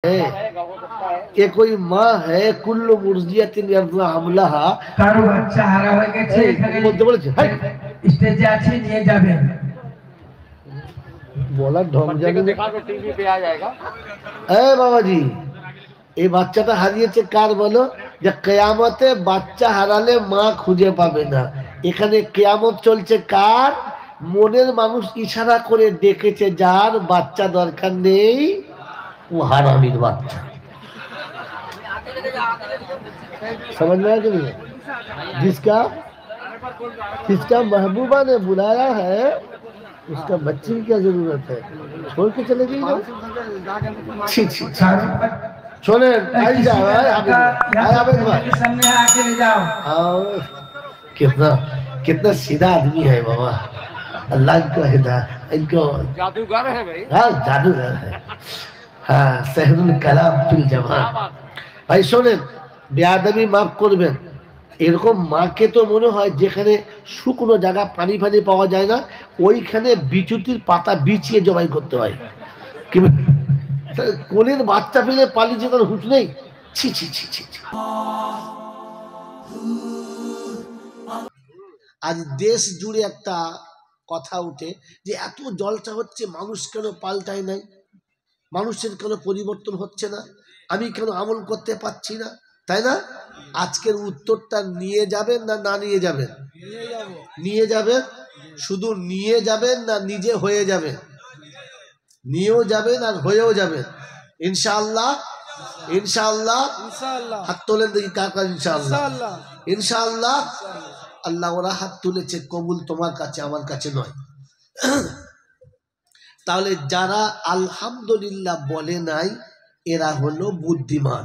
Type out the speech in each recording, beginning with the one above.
ये कोई माँ है कुल्लु मुर्जियातिन यरज़ा हमलाहा কারো বাচ্চা হারা হয়ে গেছে এখানে বলতে বলেছে স্টেজে আছে নিয়ে যাবেন বলার ঢং জানি না টিভি पे आ जाएगा এ বাবাজি এই বাচ্চাটা হারিয়েছে কার বলো যে কিয়ামতে বাচ্চা হারালে মা খুঁজে পাবে না এখানে কিয়ামত চলছে কার মনের মানুষ ইশারা করে ডেকেছে যার বাচ্চা দরকার নেই वो हरामीर बाচ্চा समझ में आया कि नहीं जिसका जिसका महबूबा ने बुलाया है उसका बच्चे की क्या जरूरत है छोड़ के चले जाइए छोड़े आई जाओ सामने आके ले जाओ कितना कितना सीधा आदमी है बाबा अल्लाह को हिदायत इनको जादूगर है भाई हाँ जादूगर है हाँ सहरुल कलाम फिल जवान भाई শোনেন বেয়াদবি মাফ করবেন এরকম মাকে তো মনে হয় যেখানে শুকনো জায়গা পানি ফানি পাওয়া যায় না ওইখানে বিচুতির পাতা বিছিয়ে জবাই করতে হয় কি কোলের বাচ্চা পেলে পালিয়ে যেতে হুঁশ নেই ছি ছি ছি ছি আজ দেশ জুড়ে একটা কথা উঠে যে এত জলসা হচ্ছে মানুষ কেন পাল্টায় নাই মানুষের কেন পরিবর্তন হচ্ছে না আমি কেন আমল করতে পারছি না তাই না আজকের উত্তরটা নিয়ে যাবেন না না নিয়ে যাবেন নিয়ে যাবেন শুধু নিয়ে যাবেন না নিজে হয়ে যাবেন নিয়েও যাবেন আর হয়েও যাবেন ইনশাআল্লাহ ইনশাআল্লাহ ইনশাআল্লাহ হাত তোলেন দেখি কার কার ইনশাআল্লাহ ইনশাআল্লাহ আল্লাহ ওরা হাত তুলেছে কবুল তোমার কাছে আমার কাছে নয় তাহলে যারা আলহামদুলিল্লাহ বলে নাই এরা হলো বুদ্ধিমান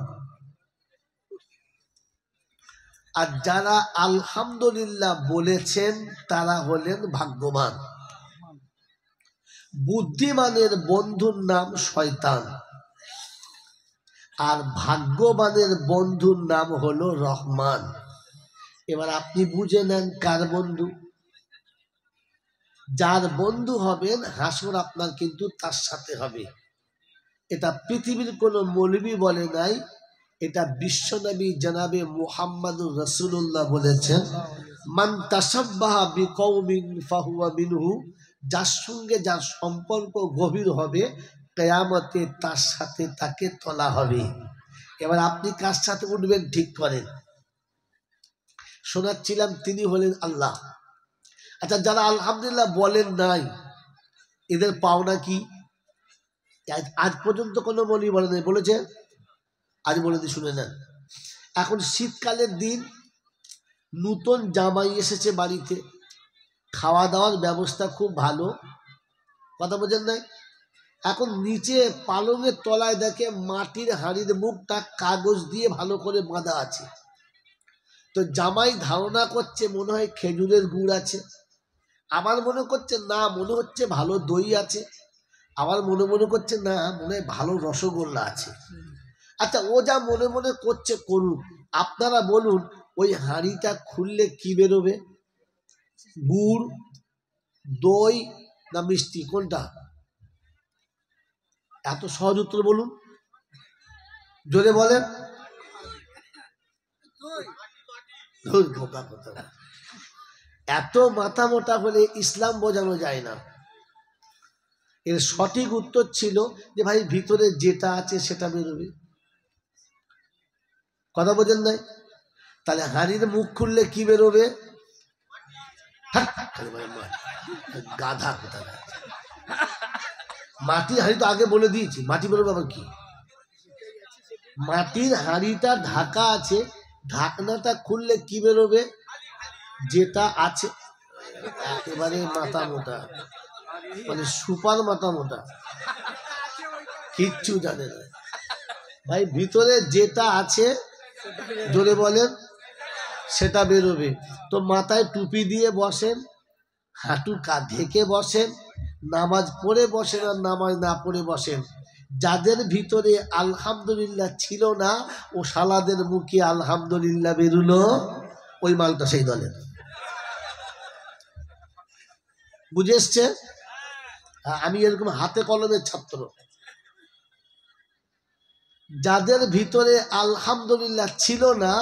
আর যারা আলহামদুলিল্লাহ বলেছেন তারা হলেন ভাগ্যবান বুদ্ধিমানের বন্ধুর নাম শয়তান আর ভাগ্যবানের বন্ধুর নাম হলো রহমান এবার আপনি বুঝে নেন কার বন্ধু যার বন্ধু হবেন হাসর আপনার কিন্তু তার সাথে হবে এটা পৃথিবীর কোনো মৌলবী বলে নাই এটা বিশ্বনবী জনাবে মুহাম্মদুর রাসূলুল্লাহ বলেছেন মান তাসাব্বাহা বিকওমিন ফাহুয়া মিনহু যার সঙ্গে যার সম্পর্ক গভীর হবে কিয়ামতে তার সাথে তাকে তোলা হবে এবার আপনি কার সাথে উঠবেন ঠিক করেন শোনাচ্ছিলাম তিনি হলেন আল্লাহ আচ্ছা যারা আলহামদুলিল্লাহ বলেন নাই এদের পাওনা কি আজ পর্যন্ত কোনো মৌলবী বলে নাই বলেছে আজ বলে দিয়ে শুনে নেন এখন শীতকালের দিন নতুন জামাই এসেছে বাড়িতে খাওয়া দাওয়ার ব্যবস্থা খুব ভালো কথা বোঝেন নাই এখন নিচে পালঙের তলায় দেখে মাটির হাঁড়ির মুখটা কাগজ দিয়ে ভালো করে বাঁধা আছে তো জামাই ধারণা করছে মনে হয় খেজুরের গুড় আছে আবার মনে করছে না মনে হচ্ছে ভালো দই আছে আবার মনে মনে করছে না মনে হয় ভালো রসগোল্লা আছে আচ্ছা ও যা মনে মনে করছে করুক আপনারা বলুন ওই হাঁড়িটা খুললে কি বেরোবে গুড় দই না মিষ্টি কোনটা এত সহজ উত্তর বলুন জোরে বলেন এত মাথা মোটা হলে ইসলাম বোঝানো যায় না এর সঠিক উত্তর ছিল যে ভাই ভিতরে যেটা আছে সেটা বেরোবে কথা বোঝেন নাই তাহলে হাঁড়ির মুখ খুললে কি বেরোবে গাধা কোথা মাটির হাঁড়ি তো আগে বলে দিয়েছি মাটি বেরোবে আবার কি মাটির হাঁড়িটা ঢাকা আছে ঢাকনাটা খুললে কি বেরোবে যেটা আছে একেবারে মাথা মোটা মানে সুপার মাথা মোটা কিচ্ছু জানে না ভাই ভিতরে যেটা আছে জোরে বলেন সেটা বেরোবে তো মাথায় টুপি দিয়ে বসেন হাঁটু ঢেকে বসেন নামাজ পড়ে বসেন আর নামাজ না পড়ে বসেন যাদের ভিতরে আলহামদুলিল্লাহ ছিল না ও শালাদের মুখে আলহামদুলিল্লাহ বেরুলো ওই মালটা সেই দলের বুঝে এসছে আমি এরকম হাতে কলমের ছাত্র যাদের ভিতরে আলহামদুলিল্লাহ ছিল না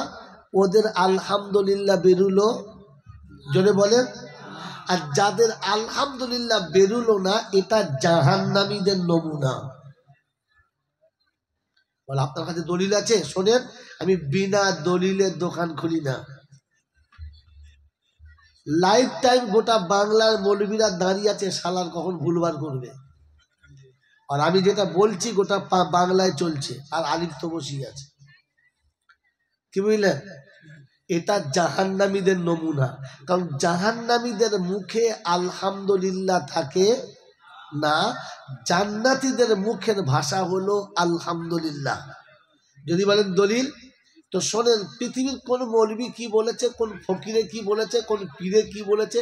ওদের আলহামদুলিল্লাহ বেরুলো, জোরে বলেন। আর যাদের আলহামদুলিল্লাহ বেরুলো না এটা জাহান্নামীদের নমুনা। বলে আপনার কাছে দলিল আছে? শোনেন, আমি বিনা দলিলের দোকান খুলি না। লাইফ টাইম গোটা বাংলার মৌলবীরা দাঁড়িয়ে আছে, শালার কখন ভুলবার করবে। আর আমি যেটা বলছি গোটা বাংলায় চলছে, আর আলিফ তো বসিয়ে আছে। কি বুঝলেন? এটা জাহান্নামীদের নমুনা। কারণ জাহান্নামীদের মুখে আলহামদুলিল্লাহ থাকে না, জান্নাতীদের মুখের ভাষা হলো আলহামদুলিল্লাহ। যদি বলেন দলিল, তো শোনেন, পৃথিবীর কোন মৌলবী কি বলেছে, কোন ফকিরে কি বলেছে, কোন পীরে কি বলেছে,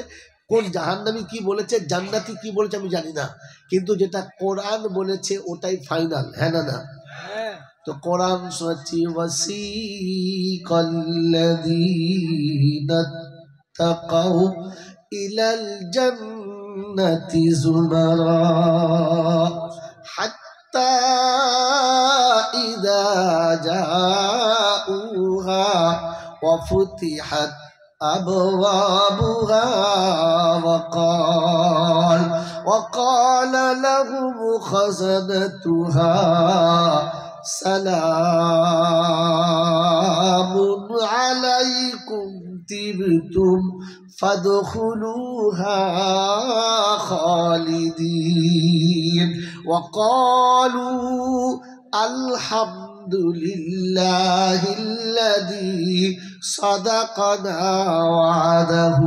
কোন জাহান্নামী কি বলেছে, জান্নাতি কি বলেছে আমি জানি না, কিন্তু যেটা কোরআন বলেছে ওটাই ফাইনাল। হ্যাঁ না? না তো কোরআন শোনাচ্ছি, ওয়াসিকাল্লাযীনা তাকাউ ইলাল জান্নাতি যুমারা হাত্তা ইযা জাউহা ওয়া ফুতিহাত আবওয়াবুহা وقال لهم خزنتها سلام عليكم طبتم فادخلوها خالدين وقالوا الحمد لله الذي صدقنا وعده।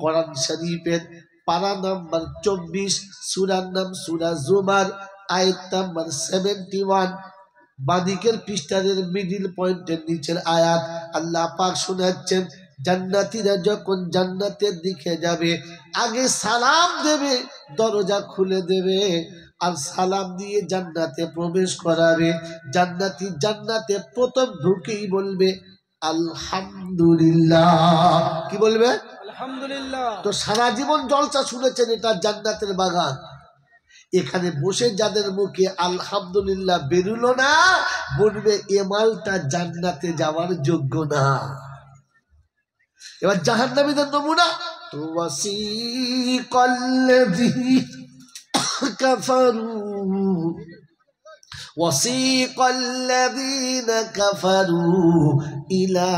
কোরআন শরীফের পারা নাম্বার 24, সূরার নাম সূরা জুমার, আয়াত নাম্বার 71, বাদিকের পৃষ্ঠার মিডিল পয়েন্টের নিচের আয়াত। আল্লাহ পাক শোনাচ্ছেন, জান্নাতীরা যখন জান্নাতের দিকে যাবে আগে সালাম দেবে, দরজা খুলে দেবে আর সালাম দিয়ে জান্নাতে প্রবেশ করাবে। জান্নাতি জান্নাতে প্রথম ঢুকেই বলবে আলহামদুলিল্লাহ। কি বলবে? আলহামদুলিল্লাহ। তো সারা জীবন জলসা শুনেছেন, এটা জান্নাতের বাগান। এখানে বসে যাদের মুখে আলহামদুলিল্লাহ বেরুলো না, বলবে এ মালটা জান্নাতে যাওয়ার যোগ্য না। এবার জাহান্নামীদের নমুনা, তো وسيق الذين كفروا إلى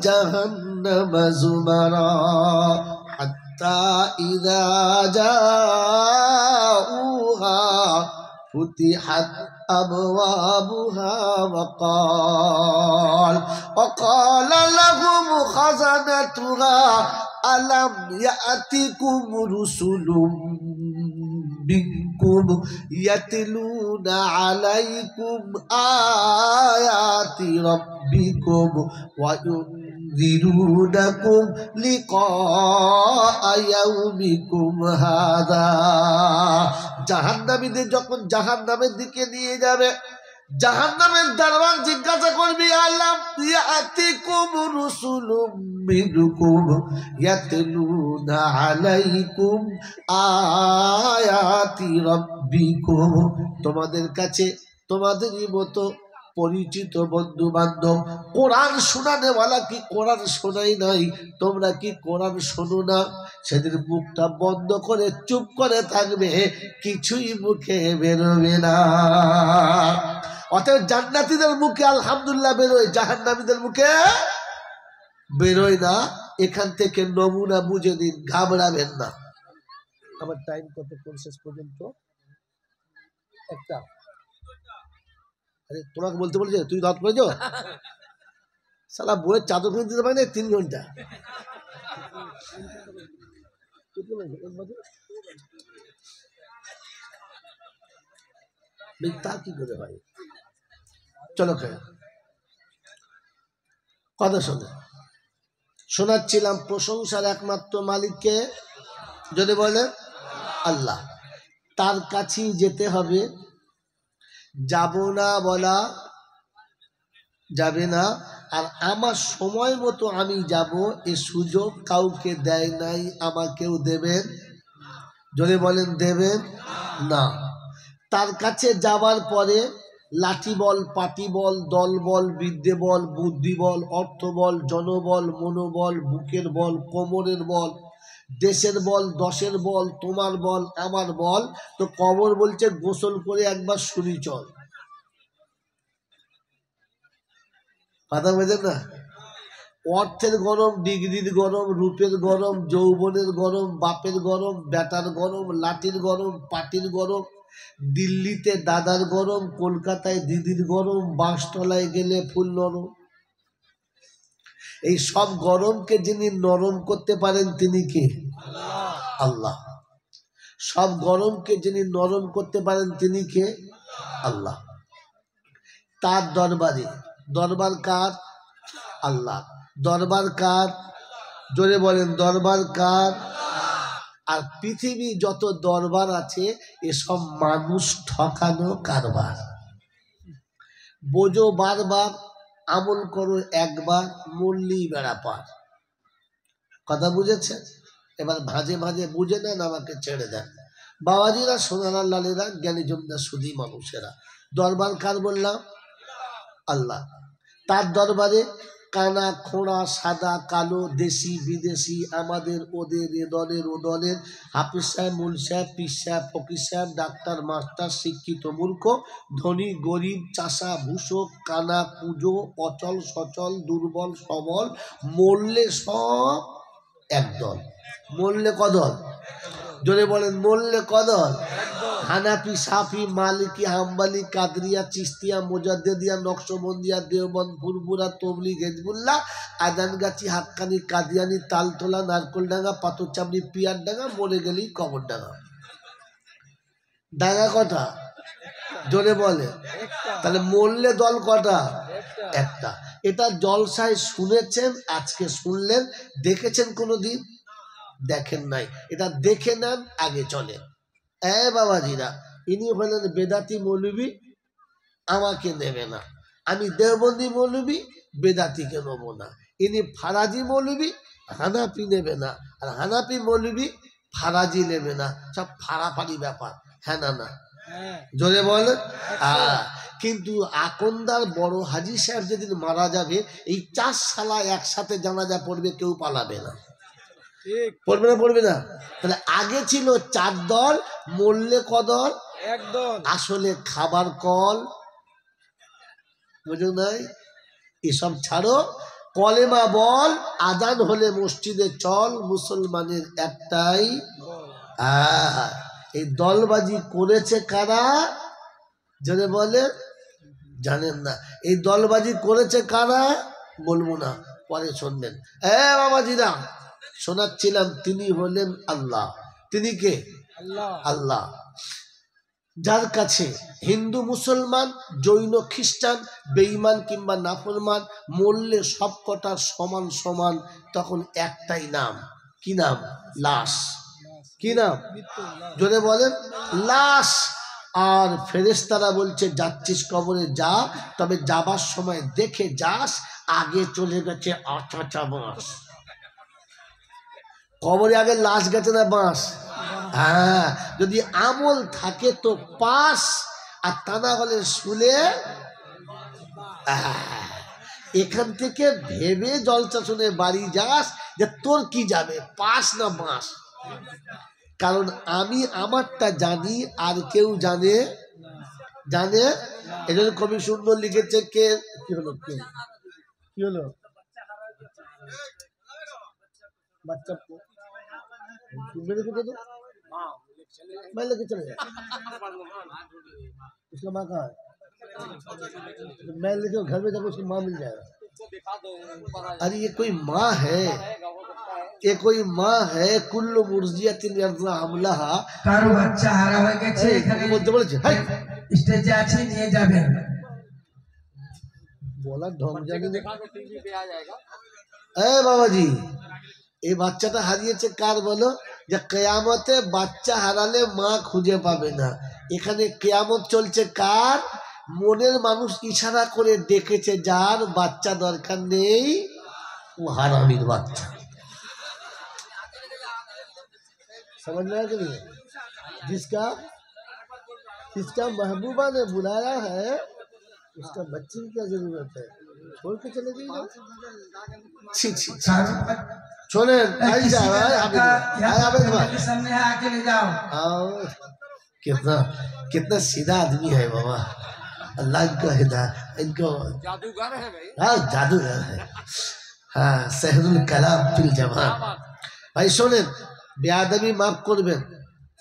جهنم زمرا حتى إذا جاءوها فتحت أبوابها وقال لهم خزنتها ألم يأتكم رسل منكم يتلون عليكم آيات ربكم وينذرونكم لقاء يومكم هذا। জাহান্নামীদের যখন জাহান্নামের দিকে নিয়ে যাবে, জাহান্নামের দরবার জিজ্ঞাসা করবে, আলাম ইয়াতিকুম রুসুলুম মিনকুম ইয়াতলুনা আলাইকুম আয়াতি রাব্বিকুম। তোমাদের কাছে তোমাদেরই মতো পরিচিত বন্ধু বান্ধব কোরআন শোনানেওয়ালা কি কোরআন শোনাই নাই? তোমরা কি কোরআন শোনো না? সেদিন মুখটা বন্ধ করে চুপ করে থাকবে, কিছুই মুখে বেরোবে না। অতএব জান্নাতীদের মুখে আলহামদুলিল্লাহ বেরোয়, জাহান্নামীদের মুখে বেরোয় না। এখান থেকে নমুনা বুঝে দিন, ঘাবড়াবেন না। আমার টাইম কত শেষ পর্যন্ত? একটা। আরে তোমাকে বলতে বলছে, তুই দাঁত পড়েছ সালা, বইয়ের চাদর কিনে দিতে পারি না 3 ঘন্টা। তা কি করে ভাই? চলো কথা শোনাচ্ছিলাম, প্রশংসার একমাত্র মালিককে যদি বলে আল্লাহ, তার কাছেই যেতে হবে। যাব না বলা যাবে না। আর আমার সময় মতো আমি যাব, এ সুযোগ কাউকে দেয় নাই, আমাকেও দেবেন। যদি বলেন দেবেন না। তার কাছে যাবার পরে লাঠি বল, পাটি বল, দল বল, বিদ্যে বল, বুদ্ধি বল, অর্থ বল, জনবল, মনোবল, বুকের বল, কোমরের বল, দেশের বল, দশের বল, তোমার বল, আমার বল। তো কবর বলছে গোসল করে একবার শুনি চল। কথা বোঝেন না? অর্থের গরম, ডিগ্রির গরম, রূপের গরম, যৌবনের গরম, বাপের গরম, বেটার গরম, লাঠির গরম, পাটির গরম, দিল্লিতে দাদার গরম, কলকাতায় দিদির গরম, বাঁশতলায় গেলে ফুল নরম। এই সব গরমকে যিনি নরম করতে পারেন তিনি কে? আল্লাহ। সব গরমকে যিনি নরম করতে পারেন তিনি কে? আল্লাহ। তার দরবারে, দরবার কার? আল্লাহ। দরবার কার? জোরে বলেন দরবার কার? আর পৃথিবী যত দরবার আছে এসব মানুষ ঠকানো কারবার। বোঝো বারবার, আমল করো একবার, মরলেই বেড়া পার। কথা বুঝেছে? এবার ভাজে ভাজে বুঝে নেন, আমাকে ছেড়ে দেন। বাবাজিরা, সোনারা, লালেরা, জ্ঞানীজনরা, সুধী মানুষেরা, দরবার কার বললাম? আল্লাহ। তার দরবারে কানা খোঁড়া, সাদা কালো, দেশি বিদেশি, আমাদের ওদের, এ দলের ও দলের, হাফিজ সাহেব, মুল সাহেব, পীর সাহেব, ফকির সাহেব, ডাক্তার, মাস্টার, শিক্ষিত মূর্খ, ধনী গরিব, চাষা ভূষক, কানা কুঁজো, অচল সচল, দুর্বল সবল, মরলে সব একদল। মরলে কদল? জোরে বলেন মরলে কদল? হানাফি, সাফি, মালিকি, হাম্বালি, কাদরিয়া, চিস্তিয়া, মোজাদ্দেদিয়া, নকশবন্দিয়া, দেওবন্দ, ফুরফুরা, তবলিগ, হেজবুল্লাহ, আদানগাছি, হাক্কানি, কাদিয়ানি, তালতলা, নারকলডাঙ্গা, পাথরচামড়ি, পিয়ারডাঙ্গা, মরে গেলেই কবরডাঙ্গা। ডাঙ্গা কটা? জোরে বলে। তাহলে মরলে দল কটা? একটা। এটা জলসায় শুনেছেন, আজকে শুনলেন। দেখেছেন কোনোদিন? দেখেন নাই। এটা দেখে নেন, আগে চলেন। বাবাজিরা, ইনি হলেন বেদাতি মৌলবী, আমাকে নেবে না। আমি দেওবন্দি মৌলবী, বেদাতিকে নেব না। ইনি ফারাজি মৌলবী, হানাফি নেবে না। আর হানাফি মৌলবী, ফারাজি নেবে না। সব ফাড়াফাড়ি ব্যাপার। হ্যাঁ না না? জোরে বল। কিন্তু আকন্দার বড় হাজি সাহেব যেদিন মারা যাবে, এই 4 শালা একসাথে জানাজা পড়বে, কেউ পালাবে না। পড়বে না? পড়বে না? তাহলে আগে ছিল 4 দল, মরলে কদল? একদল। আসলে খাবার কল, বুঝো নাই? এসব ছাড়ো, কলেমা বল, আজান হলে মসজিদে চল, মুসলমানের একটাই। এই দলবাজি করেছে কারা? জোরে বলে। জানেন না? এই দলবাজি করেছে কারা? বলবো না, পরে শুনবেন। বাবাজিরা, শোনাচ্ছিলাম, তিনি হলেন আল্লাহ। তিনি কে? আল্লাহ। যার কাছে হিন্দু, মুসলমান, জৈন, খ্রিস্টান, বেঈমান কিংবা নাফরমান মরলে সব কটার সমান সমান, তখন একটাই নাম। কি নাম? লাশ। কি নাম? জোরে বলেন। লাশ। আর ফেরেশতারা বলছে, যাচ্ছিস কবরে যা, তবে যাবার সময় দেখে যাস আগে চলে গেছে আচাচা বাঁশ। কবরে আগে লাশ গেছে না বাঁশ? হ্যাঁ, যদি আমল থাকে তো পাস, আর তা না হলে শুলে। এখান থেকে ভেবে জলসা শুনে বাড়ি যাস যে তোর কি যাবে, পাস না বাঁশ। কারণ আমি আমারটা জানি, আর কেউ জানে জানে। এজন্য কবি সুন্দর লিখেছে, কে কি হলো? কি হলো? বাচ্চা मेरे को दे दो, मैं लेके चले गया। उसका माँ कहाँ है? मैं लेके घर में जाकर उसकी माँ मिल जाएगा। अरे ये कोई माँ है, ये कोई माँ है। कुल्लु मुर्जियातिन यरज़ा हमलाहा। कारो बच्चा हारा হয়ে গেছে, এখানে বলতে বলেছে, হাই স্টেজে আছে, নিয়ে যাবেন। বলা ঢং জানি না। বাবাজি, এই বাচ্চাটা হারিয়েছে কার বলো? যে কেয়ামতে বাচ্চা হারালে মা খুঁজে পাবে না। এখানে কেয়ামত চলছে কার? মনের মানুষ ইশারা করে ডেকেছে যার বাচ্চা দরকার নেই, ও হারামির বাচ্চা। समझ में आया कि नहीं? जिसका महबूबा ने बुलाया है उसका बच्चे की क्या जरूरत है, छोड़ के चले जाइए। छोड़े कितना कितना सीधा आदमी है बाबा, अल्लाह इनको हिदायत, इनको जादूगर है भाई। हाँ जादूगर है, हाँ सहरुल कलाम फिल जवान। ভাই শোনেন, বেয়াদবি মাফ করবেন।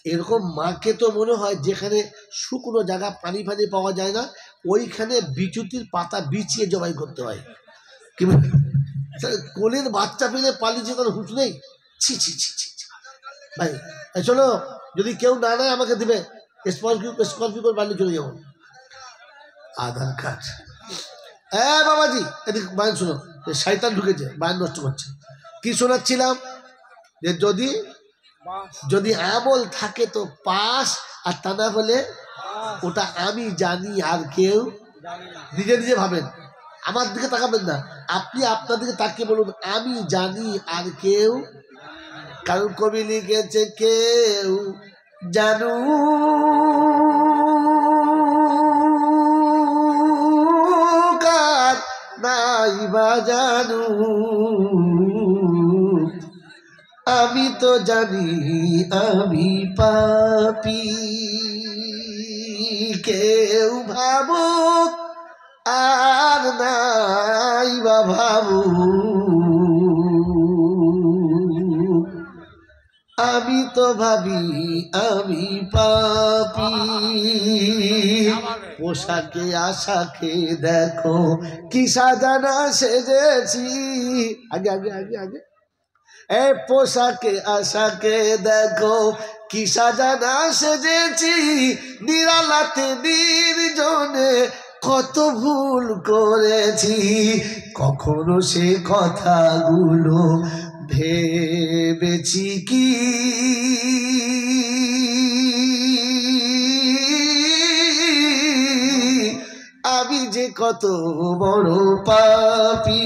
এরকম মাকে তো মনে হয় যেখানে শুকনো জায়গা পানি ফানি পাওয়া যায় না, ওইখানে বিচুতির পাতা বিছিয়ে জবাই করতে হয়। কি কোলের বাচ্চা পেলে পালিয়েছে, তার হুঁশ নেই। ছি ছি ছি ছি ভাই, চলো যদি কেউ না নেয় আমাকে দিবে, স্করপিও বাড়ি চলে যাবো। আধার কার্ড, হ্যাঁ বাবাজি এদিকে বায়ন শোনো, শয়তান ঢুকেছে, বায়ন নষ্ট করছে। কি শোনাচ্ছিলাম, যে যদি যদি আমল থাকে তো পাস, আর তা না হলে ওটা আমি জানি আর কেউ নিজে নিজে ভাবেন। আমার দিকে তাকাবেন না, আপনি আপনার দিকে তাকিয়ে বলুন আমি জানি আর কেউ। কারণ কবি লিখেছে কেউ জানু কার নাই বা জানু, আমি তো জানি আমি পাপী। কেউ ভাবুক আর নাই বা ভাবু, আমি তো ভাবি আমি পাপী। পোশাকে আশাকে দেখো কি সাজানা সেজেছি, আগে আগে আগে আগে, এ পোশাকে আশাকে দেখো কি সাজানা সেজেছি, নিরালাতে নির্জনে কত ভুল করেছি, কখনো সে কথাগুলো ভেবেছি কি, আমি যে কত বড় পাপী।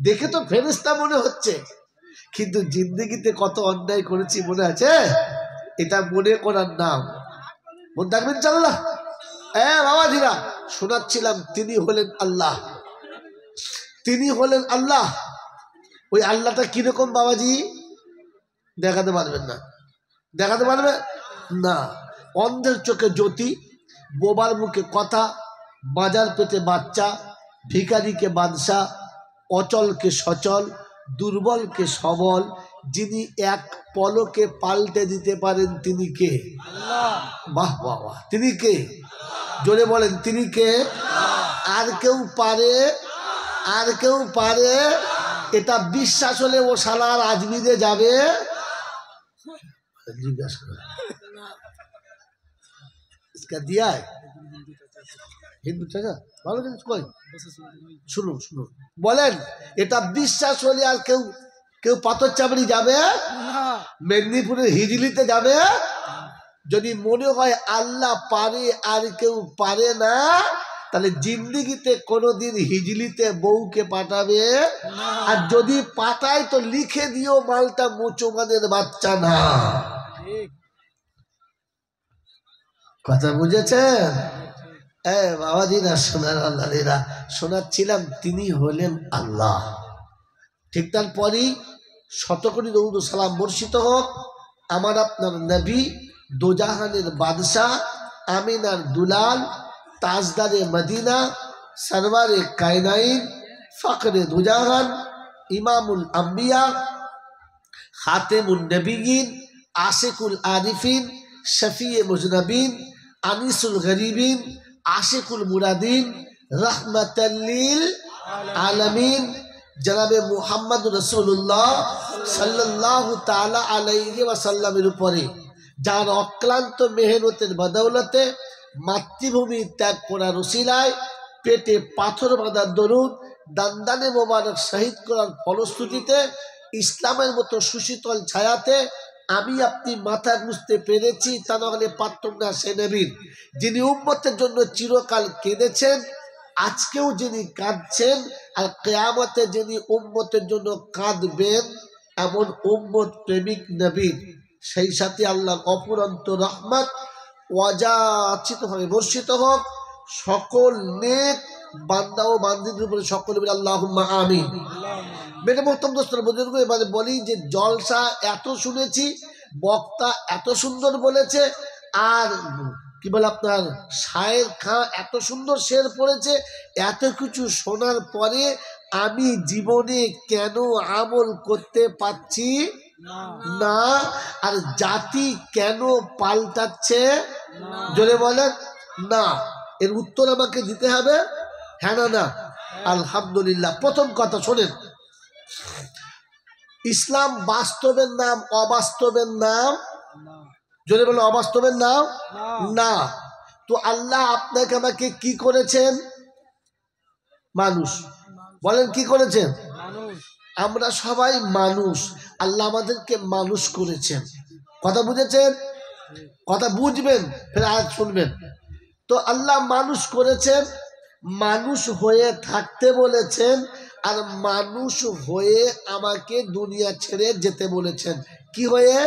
দেখে তো ফেরেশতা মনে হচ্ছে, কিন্তু জিন্দগিতে কত অন্যায় করেছি মনে আছে? এটা মনে করার নাম, মনে রাখবেন চাল্লাহ। বাবাজিরা শোনাচ্ছিলাম, তিনি হলেন আল্লাহ, তিনি হলেন আল্লাহ। ওই আল্লাহটা কিরকম বাবাজি দেখাতে পারবেন না, দেখাতে পারবে না। অন্ধের চোখে জ্যোতি, বোবার মুখে কথা, বাজার পেতে বাচ্চা, ভিখারিকে বাদশা, অচলকে সচল, দুর্বলকে সবল, যিনি এক পলকে পাল্টে দিতে পারেন তিনি কে? বাহ বাহ বাহ, তিনি কে? জোরে বলেন তিনি কে? আর কেউ পারে? আর কেউ পারে? এটা বিশ্বাস হলে ও শালার আজমিরে যাবে। জিজ্ঞাসা করে इसका दिया है হিন্দু টাকা ভালো জিনিস কই, শুনুন শুনুন, বলেন এটা বিশ্বাস হলে আর কেউ কেউ পাথর চাপড়ি যাবে? মেদিনীপুরের হিজলিতে যাবে? যদি মনে হয় আল্লাহ পারে আর কেউ পারে না, তাহলে জিন্দিগিতে কোনোদিন হিজলিতে বউকে পাঠাবে, আর যদি পাঠায় তো লিখে দিও মালটা মুচুমানের বাচ্চা না। কথা বুঝেছেন? বাবাজিরা সোনার আল্লাহরা শোনাচ্ছিলাম, তিনি হলেন আল্লাহ। ঠিক তারপরই শতকোটি দরুদ ও সালাম বর্ষিত হোক আমার আপনার নবী, দোজাহানের বাদশাহ, আমিনার দুলাল, তাজদারে মদিনা, সরওয়ারে কায়নাইন, ফখরে দোজাহান, ইমামুল আম্বিয়া, খাতেমুন নবিয়িন, আশিকুল আরিফিন, শফিয়ে মুজনবিন, আনিসুল গরিবিন, আশিকুল মুরাদিন, রহমাতাল লিল আলামিন, জনাবে মুহাম্মদ রাসূলুল্লাহ সাল্লাল্লাহু তাআলা আলাইহি ওয়াসাল্লামের উপরে যার অক্লান্ত মেহনতের বদৌলতে, মাতৃভূমি ত্যাগ করার উসিলায়, পেটে পাথর বাঁধার দরুদ, দান্দানে মোবারক শহীদ করার ফলশ্রুতিতে, ইসলামের মতো সুশীতল ছায়াতে আমি আপনি মাথা গুঁজতে পেরেছি, তা নাহলে পারতাম না সে নবীর, যিনি উম্মতের জন্য চিরকাল কেঁদেছেন, আজকেও যিনি কাঁদছেন, আর কিয়ামতে যিনি উম্মতের জন্য কাঁদবেন, এমন উম্মত প্রেমিক নবীর। সেই সাথে আল্লাহ অফুরন্ত রহমত ওয়াজাচিত হবে, বর্ষিত হোক সকল নেক বান্দা ও বান্দিদের উপরে, সকলে বলে আল্লাহুম্মা আমিন। মেরে মোহতরম দোস্তরা বুজুর্গ, এবারে বলি যে জলসা এত শুনেছি, বক্তা এত সুন্দর বলেছে, আর কি বলে আপনার শায়ের খাঁ এত সুন্দর শের পড়েছে, এত কিছু শোনার পরে আমি জীবনে কেন আমল করতে পারছি না? আর জাতি কেন পাল্টাচ্ছে? জোরে বলেন না। এর উত্তর আমাকে দিতে হবে, হ্যাঁ না না? আলহামদুলিল্লাহ। প্রথম কথা শোনেন, ইসলাম বাস্তবের নাম অবাস্তবের নাম? জোরে বলেন অবাস্তবের নাম না। তো আল্লাহ আপনাকে আমাকে কি করেছেন? মানুষ। বলেন কি করেছেন? আমরা সবাই মানুষ, আল্লাহ আমাদেরকে মানুষ করেছেন। কথা বুঝেছেন? কথা বুঝবেন, ফের আয়াত শুনবেন। তো আল্লাহ মানুষ করেছেন, মানুষ হয়ে থাকতে বলেছেন, আর মানুষ হয়ে আমাকে দুনিয়া ছেড়ে যেতে বলেছেন। কি হয়ে?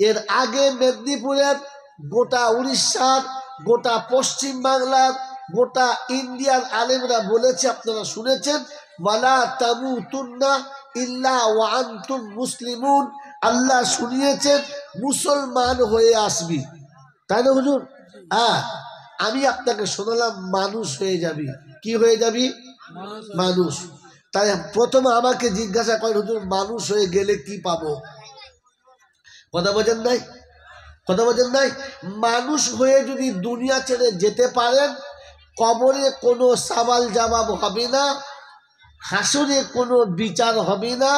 এর আগে মেদিনীপুরের, গোটা উড়িষ্যার, গোটা পশ্চিম বাংলার, গোটা ইন্ডিয়ার আলেমরা বলেছে, আপনারা শুনেছেন, ওয়ালা তামুতুন্না ইল্লা ওয়া আনতুম মুসলিমুন। আল্লাহ শুনিয়েছেন মুসলমান হয়ে আসবি, তাই না হুজুর? হ্যাঁ, আমি আপনাকে শোনালাম মানুষ হয়ে যাবি। কি হয়ে যাবি? মানুষ। তাই প্রথমে আমাকে জিজ্ঞাসা করেন, হুজুর মানুষ হয়ে গেলে কি পাবো? কথা বোঝেন নাই? কথা বোঝেন নাই? মানুষ হয়ে যদি দুনিয়া ছেড়ে যেতে পারেন, কবরে কোনো সওয়াল জবাব হবে না, হাসরে কোনো বিচার হবে না,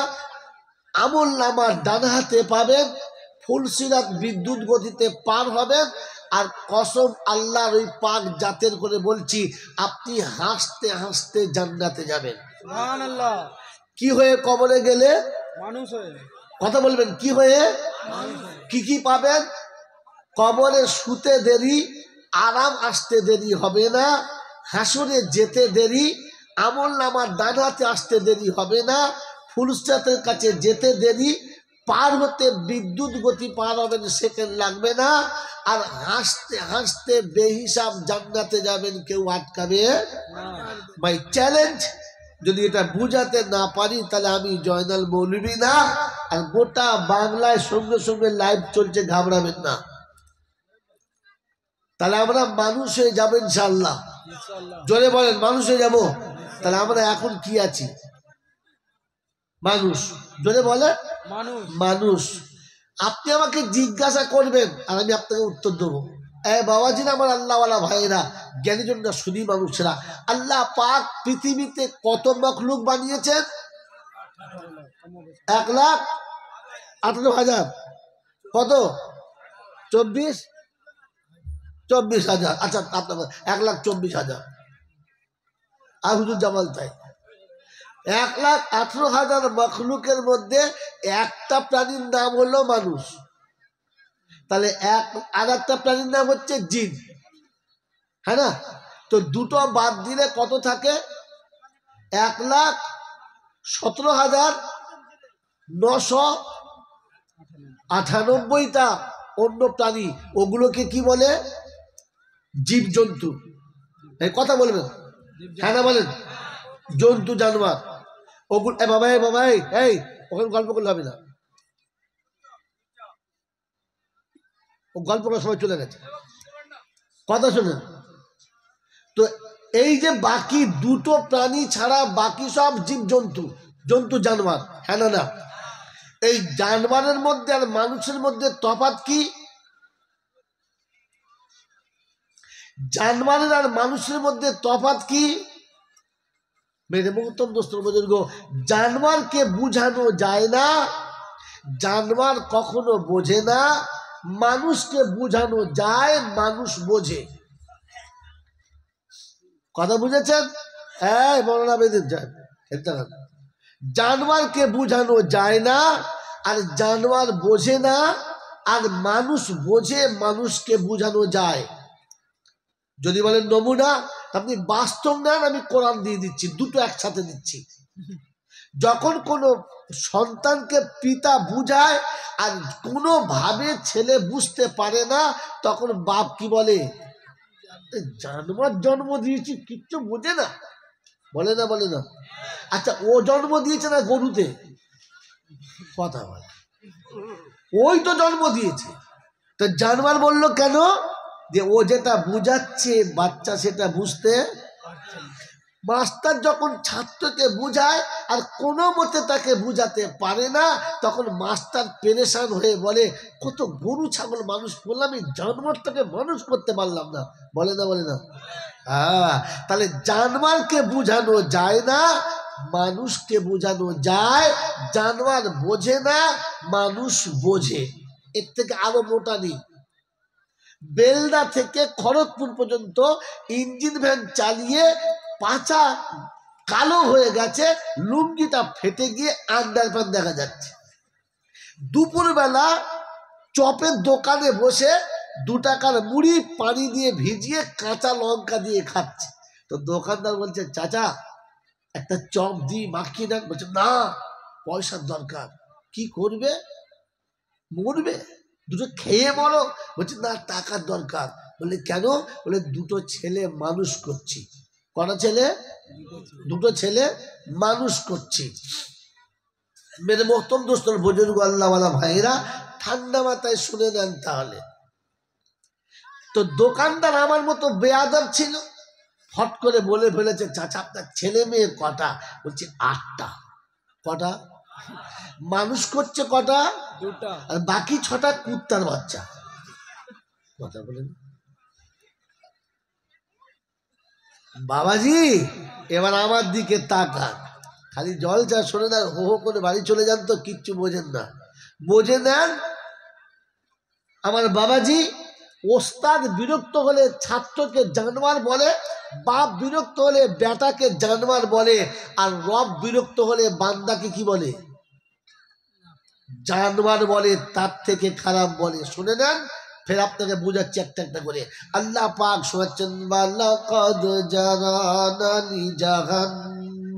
আমল নামা ডান হাতে পাবেন, ফুলসিরাত বিদ্যুৎ গতিতে পার হবেন। আর কসম আল্লাহর ওই পাক জাতের করে বলছি, আপনি হাসতে হাসতে জান্নাতে যাবেন। সুবহানাল্লাহ। কি হয়ে কবরে গেলে? মানুষ হয়ে। কথা বলবেন কি হয়ে? কি কি পাবেন? কবরে শুতে দেরি, আরাম আসতে দেরি হবে না, হাসরে যেতে দেরি, আমল নামার ডান হাতে আসতে দেরি হবে না, ফুলসিরাতের কাছে যেতে দেরি, পার হতে বিদ্যুৎ গতি পার হবেন, সেকেন্ড লাগবে না। আর হাসতে হাসতে বেহিসাব জান্নাতে যাবেন, কেউ আটকাবে মাই চ্যালেঞ্জ। যদি এটা বুঝাতে না পারি, তাহলে আমি জয়নাল মৌলবী না। আর গোটা বাংলায় সঙ্গে সঙ্গে লাইভ চলছে, ঘাবড়াবেন না। তাহলে আমরা মানুষ হয়ে যাবো ইনশাআল্লাহ। জোরে বলেন মানুষ হয়ে যাবো। তাহলে আমরা এখন কি আছি? মানুষ। জোরে বলে মানুষ। আপনি আমাকে জিজ্ঞাসা করবেন, আর আমি আপনাকে উত্তর দেবো। বাবাজিরা, আমার আল্লাহওয়ালা ভাইয়েরা, জ্ঞানীজনরা, শুধু মানুষেরা, আল্লাহ পাক পৃথিবীতে কত মখলুক বানিয়েছেন? 1,18,000। কত? 24,000। আচ্ছা, আপনার 1,24,000। আর হুজুর জামাল তাই 1,18,000 মখলুকের মধ্যে একটা প্রাণীর নাম হলো মানুষ। তাহলে আর একটা প্রাণীর নাম হচ্ছে জিন, হ্যাঁ না? তো দুটো বাদ দিলে কত থাকে? 1,17,998টা অন্য প্রাণী। ওগুলোকে কি বলে? জীব জন্তু। এই কথা বলবেন, হ্যাঁ না বলেন? জন্তু জানোয়ার ওগুলো। বাবা এই ওখানে গল্প করলে হবে না, ও গল্প করার সময় চলে গেছে। কথা শোনেন তো, এই যে বাকি দুটো প্রাণী ছাড়া বাকি সব জীব জন্তু, জন্তু জানোয়ার, হ্যাঁ না না? এই জানোয়ারের মধ্যে আর মানুষের মধ্যে তফাৎ কি? জানোয়ারের আর মানুষের মধ্যে তফাৎ কি? মেরে মোহতরম দোস্ত বুজুর্গ, জানোয়ারকে বুঝানো যায় না, জানোয়ার কখনো বোঝে না। মানুষকে বুঝানো যায়, মানুষ বোঝে। কথা বুঝেছেন? হ্যাঁ, মৌলানা বেদিন যায়। জানোয়ারকে বুঝানো যায় না, আর জানোয়ার বোঝে না, আর মানুষ বোঝে, মানুষকে বুঝানো যায়। যদি বলেন নমুনা, আপনি বাস্তব নেন, আমি কোরআন দিয়ে দিচ্ছি, দুটো একসাথে দিচ্ছি। যখন কোনো সন্তানকে পিতা বুঝায় আর কোনোভাবে ছেলে বুঝতে পারে না, তখন বাপ কি বলে, জানোয়ার জন্ম দিয়েছি, কিচ্ছু বোঝে না, বলে না বলে না? আচ্ছা, ও জন্ম দিয়েছে না গরুতে? কথা বলে, ওই তো জন্ম দিয়েছে। তো জানোয়ার বললো কেন? যে ও যেটা বুঝাচ্ছে বাচ্চা সেটা বুঝতে। মাস্টার যখন ছাত্রকে বুঝায় আর কোনো মতে তাকে বুঝাতে পারে না, তখন মাস্টার পেরেশান হয়ে বলে, কত গরু ছাগল মানুষ করলাম, এই জানোয়ারটাকে মানুষ করতে পারলাম না, বলে না বলে না? হ্যাঁ, তাহলে জানোয়ারকে বুঝানো যায় না, মানুষকে বোঝানো যায়। জানোয়ার বোঝে না, মানুষ বোঝে। এর থেকে আরো মোটা নেই। বেলদা থেকে খড়গপুর পর্যন্ত ইঞ্জিন ভ্যান চালিয়ে পাছা কালো হয়ে গেছে, লুঙ্গিটা ফেটে গিয়ে আন্ডারপ্যান্ট দেখা যাচ্ছে। দুপুরবেলা চপের দোকানে বসে 2 টাকার মুড়ি পানি দিয়ে ভিজিয়ে কাঁচা লঙ্কা দিয়ে খাচ্ছে। তো দোকানদার বলছে, চাচা একটা চপ দিয়ে মাখিয়ে দেন। বলছে, না, পয়সার দরকার। কি করবে? মরবে, দুটো খেয়ে মরো। বলছে, না, টাকার দরকার। বলে, কেন? বলে, 2টো ছেলে মানুষ করছি। কটা ছেলে? 2টো ছেলে মানুষ করছি। মেরে মোহতরম দোস্তর বুজুর্গ আল্লাহওয়ালা ভাইরা, ঠান্ডা মাথায় শুনে নেন তাহলে। তো দোকানদার আমার মতো বেয়াদব ছিল, ফট করে বলে ফেলেছে, চাচা আপনার ছেলে মেয়ে কটা? বলছে, 8টা। কটা? মানুষ করছে কটা? 2টা। আর বাকি 6টা কুত্তার বাচ্চা। কথা বলেন বাবাজি, এবার আমার দিকে তাকান, খালি জল চা শোনে না, হো হো করে বাড়ি চলে যান, তো কিচ্ছু বোঝেন না। বোঝে নেন আমার বাবাজি। ওস্তাদ বিরক্ত হলে ছাত্রকে জানোয়ার বলে, বাপ বিরক্ত হলে বেটাকে জানোয়ার বলে, আর রব বিরক্ত হলে বান্দাকে কি বলে? জানোয়ার বলে, তার থেকে খারাপ বলে। শুনে নেন, ফের আপনাকে বুঝাচ্ছি একটা একটা করে। আল্লাহ পাক শোনাচ্ছেন, ওয়ালাকাদ জারানা লিজাহান্নামা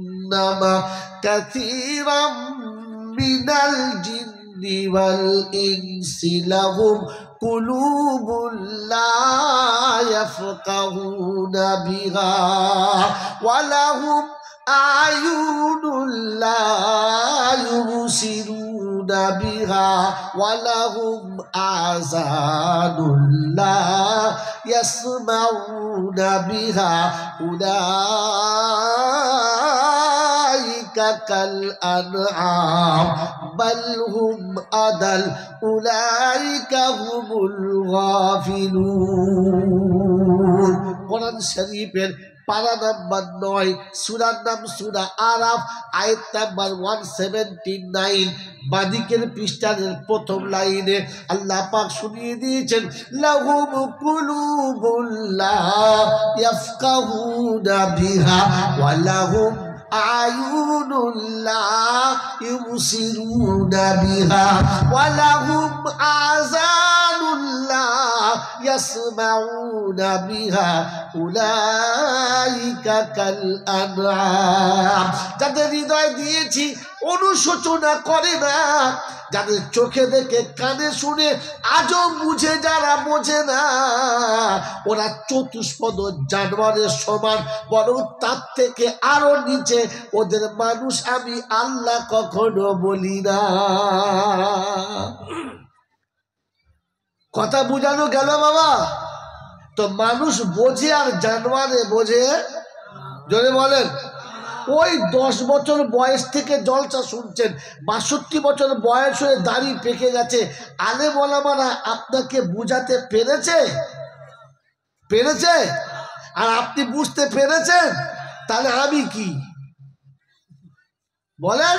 কাসীরাম মিনাল জিন্নি ওয়াল ইনসি লাহুম কুলুবুল লা ইয়াফকাহুনা বিহা ওয়া লাহুম আয়ুনুল লা ইউবসিরুনা বিহা ওয়া লাহুম আযানুল লা ইয়াসমাউনা বিহা উলাইকা কাল আনআম বাল হুম আদাল উলাইকা হুমুল গাফিলুন। কোরআন শরীফের পারা নাম্বার 9, সূরার নাম সূরা আরাফ, আয়াত নাম্বার 179, বাদিকের পৃষ্ঠার প্রথম লাইনে আল্লাহ পাক শুনিয়ে দিয়েছেন, লাহুম কুলুবুল লা ইয়াফকাহুনা বিহা ওয়া লাহুম আয়ুনুল লা ইউবসিরুনা বিহা ওয়া লাহুম আযানুল লা ইয়াসমাউনা বিহা উলাইকা কাল আনআম। যাদের হৃদয় দিয়েছি অনুশোচনা করে না, যাদের চোখে দেখে কানে শুনে আজও বুঝে যারা বোঝে না, ওরা চতুষ্পদ জানোয়ারের সমান, বরং তার থেকে আরো নিচে। ওদের মানুষ আমি আল্লাহ কখনো বলি না। কথা বুঝানো গেল বাবা? তো মানুষ বোঝে আর জানোয়ারে বোঝে? জোরে বলেন। ওই 10 বছর বয়স থেকে জলসা শুনছেন, 62 বছর বয়স হয়ে দাড়ি পেকে গেছে, আলেম ওলামারা আপনাকে বুঝাতে পেরেছে? পেরেছে? আর আপনি বুঝতে পেরেছেন? তাহলে আমি কি বলেন?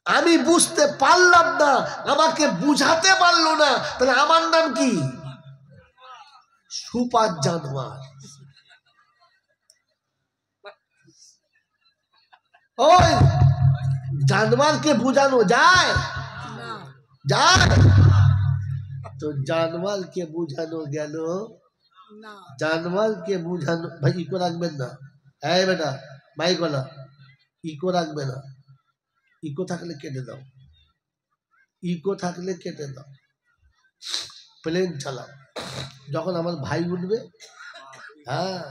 আমি বুঝতে পারলাম না, আমাকে বুঝাতে পারলো না, তাহলে আমার নাম কি? সুপার জানোয়ার। ওই জানোয়ারকে বুঝানো যায়? যায়? তো জানোয়ারকে বুঝানো গেল, জানোয়ারকে বুঝানো, ভাই ইকো রাখবেন না, এই বেটা মাইক বলা, ইকো রাখবে না, ইকো থাকলে কেটে দাও, ইকো থাকলে কেটে দাও। প্লেন চালাও, যখন আমার ভাই উঠবে হ্যাঁ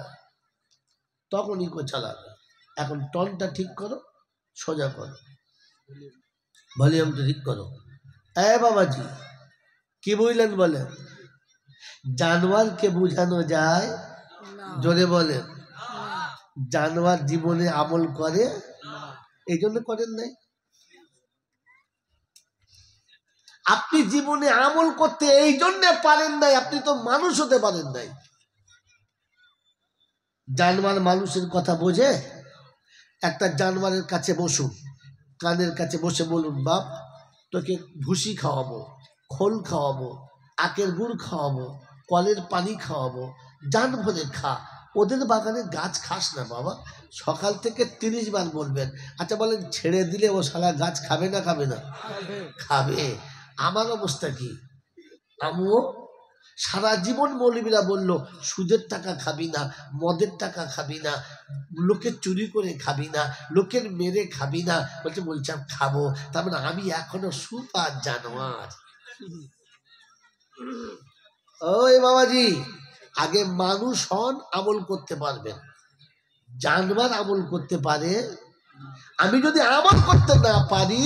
তখন ইকো চালাবে। এখন টনটা ঠিক করো, সোজা করো, ভলিউমটা ঠিক করো। এ বাবাজি কি বুঝলেন বলেন? জানোয়ারকে বোঝানো যায়? জোরে বলেন। জানোয়ার জীবনে আমল করে? এই জন্য করেন নাই। আপনি জীবনে আমল করতে এই জন্য পারেন নাই, আপনি তো মানুষ হতে পারেন নাই। জানোয়ার মানুষের কথা বোঝে? একটা জানোয়ারের কাছে বসুন, কানের কাছে বসে বলুন, বাপ তোকে ভুসি খাওয়াবো, খোল খাওয়াবো, আখের গুড় খাওয়াবো, কলের পানি খাওয়াবো, জান ভরে খা। ওদের বাগানে গাছ খাস না বাবা। সকাল থেকে 30 বার বলবেন। আচ্ছা বলেন, ছেড়ে দিলে ও শালা গাছ খাবে না খাবে না? খাবে। আমার অবস্থা কি? আমিও সারা জীবন মৌলবীরা বলল সুদের টাকা খাবি না, মদের টাকা খাবি না, লোকের চুরি করে খাবি না, লোকের মেরে খাবি না। বলছিলাম খাবো। তার মানে আমি এখনো সুপার জানোয়ার। ওই বাবাজি, আগে মানুষ হন, আমল করতে পারবেন। জানোয়ার আমল করতে পারে? আমি যদি আমল করতে না পারি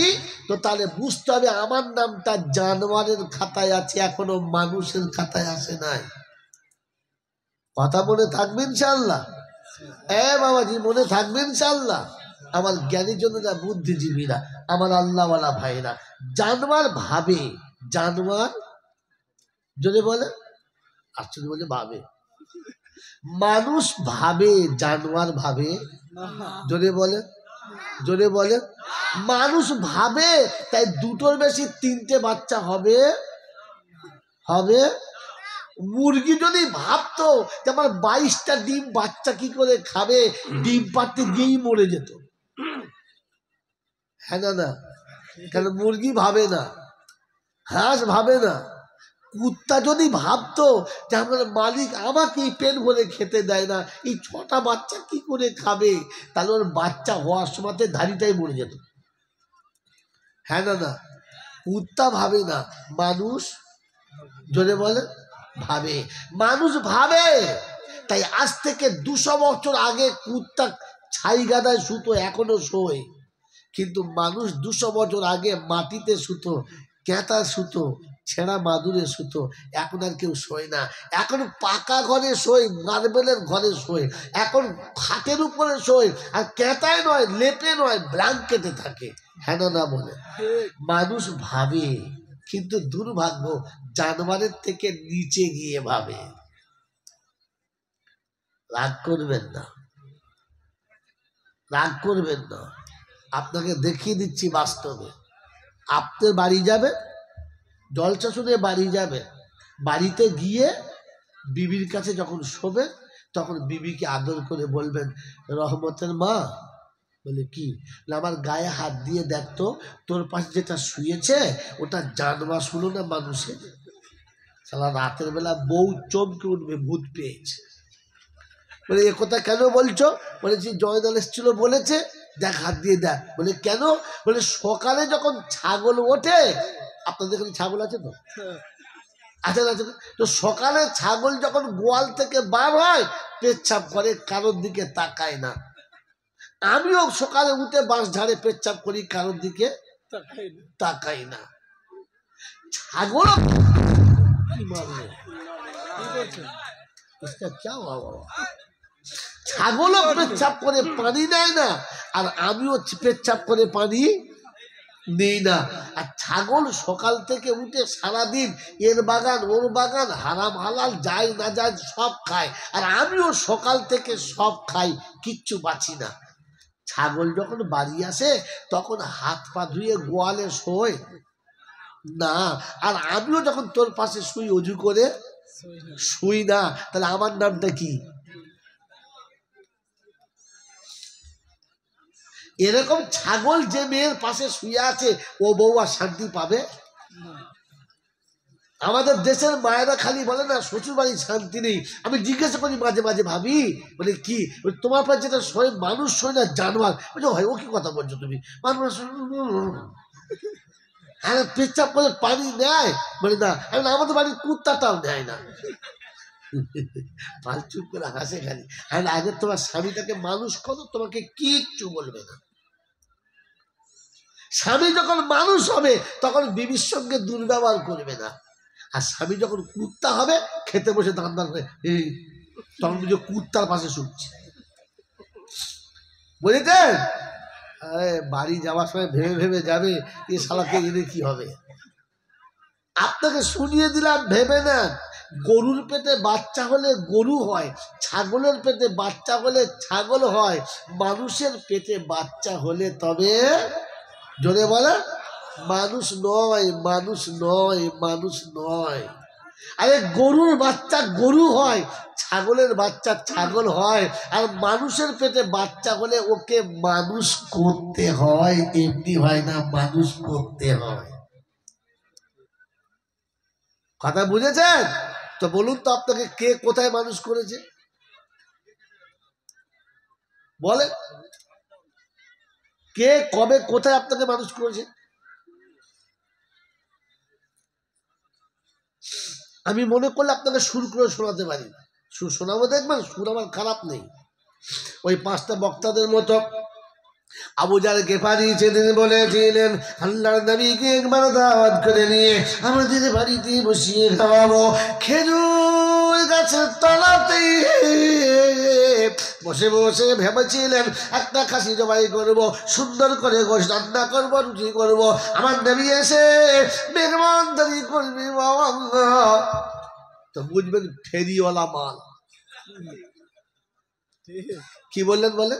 তো তাহলে বুঝতে হবে আমার নামটা জানোয়ারের খাতায় আছে, এখনো মানুষের খাতায় আসে নাই। কথা মনে থাকবে ইনশাআল্লাহ? বাবাজি মনে থাকবে ইনশাআল্লাহ? আমার জ্ঞানীর জন্য যা বুদ্ধিজীবীরা, আমার আল্লাহওয়ালা ভাইরা, জানোয়ার ভাবে, জানোয়ার যদি বলে আসলে বলে ভাবে, মানুষ ভাবে, জানোয়ার ভাবে? যদি বলে, জোরে বলে। মানুষ ভাবে, তাই দুটোর বেশি 3টে বাচ্চা হবে? হবে? মুরগি যদি ভাবতো যে আমার 22টা ডিম, বাচ্চা কি করে খাবে, ডিম পাড়তে গিয়েই মরে যেত। হ্যাঁ না না? কেন মুরগি ভাবে না, হাঁস ভাবে না। কুত্তা যদি ভাবতো যে আমার মালিক আমাকে পেট ভরে খেতে দেয় না, এই 6টা বাচ্চা কি করে খাবে, তাহলে ওর বাচ্চা হওয়ার সময় ধাড়িটাই মরে যেত। হ্যাঁ না না? কুত্তা ভাবে না, মানুষ জোরে বলে ভাবে। মানুষ ভাবে, তাই আজ থেকে 200 বছর আগে কুত্তা ছাই গাদায় শুতো, এখনো শোয়। কিন্তু মানুষ 200 বছর আগে মাটিতে শুতো, ক্যাঁতা শুতো, ছেঁড়া মাদুরে শুতো। এখন আর কেউ শোয় না। এখন পাকা ঘরে শোয়, মার্বেলের ঘরে শোয়, এখন খাটের উপরে শোয়, আর ক্যাঁতায় নয়, লেপে নয়, ব্ল্যাঙ্কেটে থাকে। হ্যাঁ না বলে? মানুষ ভাবে, কিন্তু দুর্ভাগ্য জানোয়ারের থেকে নিচে গিয়ে ভাবে। রাগ করবেন না, রাগ করবেন না। আপনাকে দেখিয়ে দিচ্ছি বাস্তবে। আপনার বাড়ি যাবে, জলসা শুনে বাড়ি যাবে, বাড়িতে গিয়ে বিবির কাছে যখন শোবে তখন বিবিকে আদর করে বলবেন, রহমতের মা। বলে কি? আমার গায়ে হাত দিয়ে দেখতো, তোর পাশে যেটা শুয়েছে ওটা জানোয়ার শুনো না মানুষের। সারা রাতের বেলা বউ চমকে উঠবে, ভূত পেয়েছে। বলে এ কথা কেন বলছো? বলেছি জয়নাল এসেছিল বলেছে, দেখ হাত দিয়ে দেখ। বলে কেন? বলে সকালে যখন ছাগল ওঠে, আপনাদের এখানে ছাগল আছে তো? আচ্ছা আচ্ছা, তো সকালে ছাগল যখন গোয়াল থেকে বার হয় পেচ্ছাপ করে, কারোর দিকে তাকায় না। আমিও সকালে উঠে বাঁশ ঝাড়ে পেচ্ছাপ করি, কারোর দিকে তাকাই না। ছাগল ছাগলও পেচ্ছাপ করে পানি নেয় না, আর আমিও পেচ্ছাপ করে পানি নেই না। আর ছাগল সকাল থেকে উঠে সারাদিন এর বাগান ওর বাগান, হারাম হালাল যায় না যায় সব খায়, আর আমিও সকাল থেকে সব খাই, কিচ্ছু বাঁচি না। ছাগল যখন বাড়ি আসে তখন হাত পা ধুয়ে গোয়ালে শোয় না, আর আমিও যখন তোর পাশে শুই অজু করে শুই না, তাহলে আমার নামটা কি? এরকম ছাগল যে মেয়ের পাশে শুয়ে আছে ও বউ আর শান্তি পাবে? আমাদের দেশের মায়েরা খালি বলে না শ্বশুর বাড়ির শান্তি নেই। আমি জিজ্ঞাসা করি মাঝে মাঝে, ভাবি বলে কি তোমার পাশে যেটা শোয় মানুষ শোয় না জানোয়ার? বলছো হয় ও কি কথা বলছো তুমি? মানুষ হ্যাঁ পেচ্ছাপ করে পানি নেয় বলে না, আমি আমাদের বাড়ির কুত্তাটাও নেয় না। পাল চুপ করে হাসে খালি। আর আগে তোমার স্বামীটাকে মানুষ করো, তোমাকে কিচ্ছু বলবে না। স্বামী যখন মানুষ হবে তখন বিবির সঙ্গে দুর্ব্যবহার করবে না। আর স্বামী যখন কুত্তা হবে খেতে বসে দান দান করে তখন বুঝে কুত্তার পাশে শুনছে, বুঝেছেন? বাড়ি যাওয়ার সময় ভেবে ভেবে যাবে এ শালাকে এনে কি হবে। আপনাকে শুনিয়ে দিলাম, ভেবে নেন। গরুর পেটে বাচ্চা হলে গরু হয়, ছাগলের পেটে বাচ্চা হলে ছাগল হয়, মানুষের পেটে বাচ্চা হলে তবে জোরে বলে মানুষ নয়, মানুষ নয়, মানুষ নয়। আরে গরুর বাচ্চা গরু হয়, ছাগলের বাচ্চা ছাগল হয়, আর মানুষের পেটে বাচ্চা হলে ওকে মানুষ করতে হয়, এমনি হয় না, মানুষ করতে হয়। কথা বুঝেছেন? তো বলুন তো আপনাকে কে কোথায় মানুষ করেছে বলে? কে কবে কোথায় আপনাকে মানুষ করেছে? আমি মনে করলে আপনাকে সুর করে শোনাতে পারি, সুর শোনাবো, দেখবেন সুর আমার খারাপ নেই। ওই পাঁচটা বক্তাদের মতো আবু জাল গেফারি সেদিন বলেছিলেন আল্লাহর নবীকে একবার দাওয়াত করে নিয়ে আমাদের বাড়িতে বসিয়ে খাওয়াবো। খেজুর গাছের তলাতে বসে বসে ভেবেছিলেন একটা খাসি জবাই করবো, সুন্দর করে গোশ রান্না করবো, রুটি করবো, আমার নবী এসে মেহমানদারি করবে। তো বুঝবেন ফেরিওয়ালা মাল। কি বললেন বলে?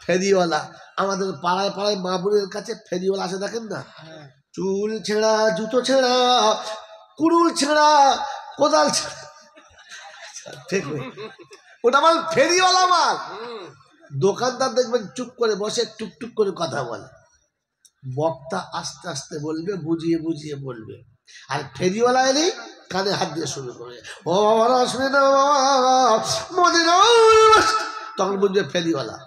ফেরিওয়ালা। আমাদের পাড়ায় পাড়ায় মা বোনের কাছে ফেরিওয়ালা আসে, দেখেন না? চুল ছেঁড়া, জুতো ছেঁড়া, কুড়ুল ছেঁড়া, কোদাল ছেঁড়া, ঠিক ওটা মাল ফেরিওয়ালা মাল। দোকানদার দেখবেন চুপ করে বসে টুকটুক করে কথা বলে, বক্তা আস্তে আস্তে বলবে, বুঝিয়ে বুঝিয়ে বলবে। আর ফেরিওয়ালা এলেই কানে হাত দিয়ে শুরু করবে, ও বাবা আসবে না বাবা, তখন বুঝবে ফেরিওয়ালা।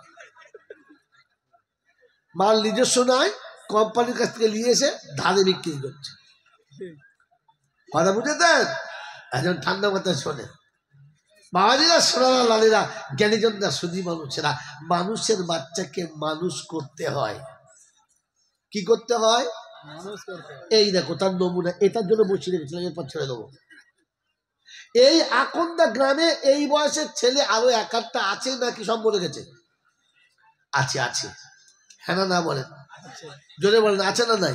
মাল নিজস্ব নয়, কোম্পানির কাছ থেকে নিয়ে এসে ধারে বিক্রি করছে। কথা বুঝেছেন? একজন ঠান্ডা মাথায় শোনে বাবাজিরা, সোনারা, লালীরা, জ্ঞানীজনরা, সুধী মানুষেরা, মানুষের বাচ্চাকে মানুষ করতে হয়। কি করতে হয়? এই দেখো তার নমুনা, এটার জন্য বসিয়ে রেখেছিলাম, এরপর ছেড়ে দেবো। এই আকন্দা গ্রামে এই বয়সের ছেলে আরো এক আধটা আছে নাকি সব মরে গেছে? আছে, আছে। হ্যাঁ না বলেন, জোরে বলেন, আছে না নাই?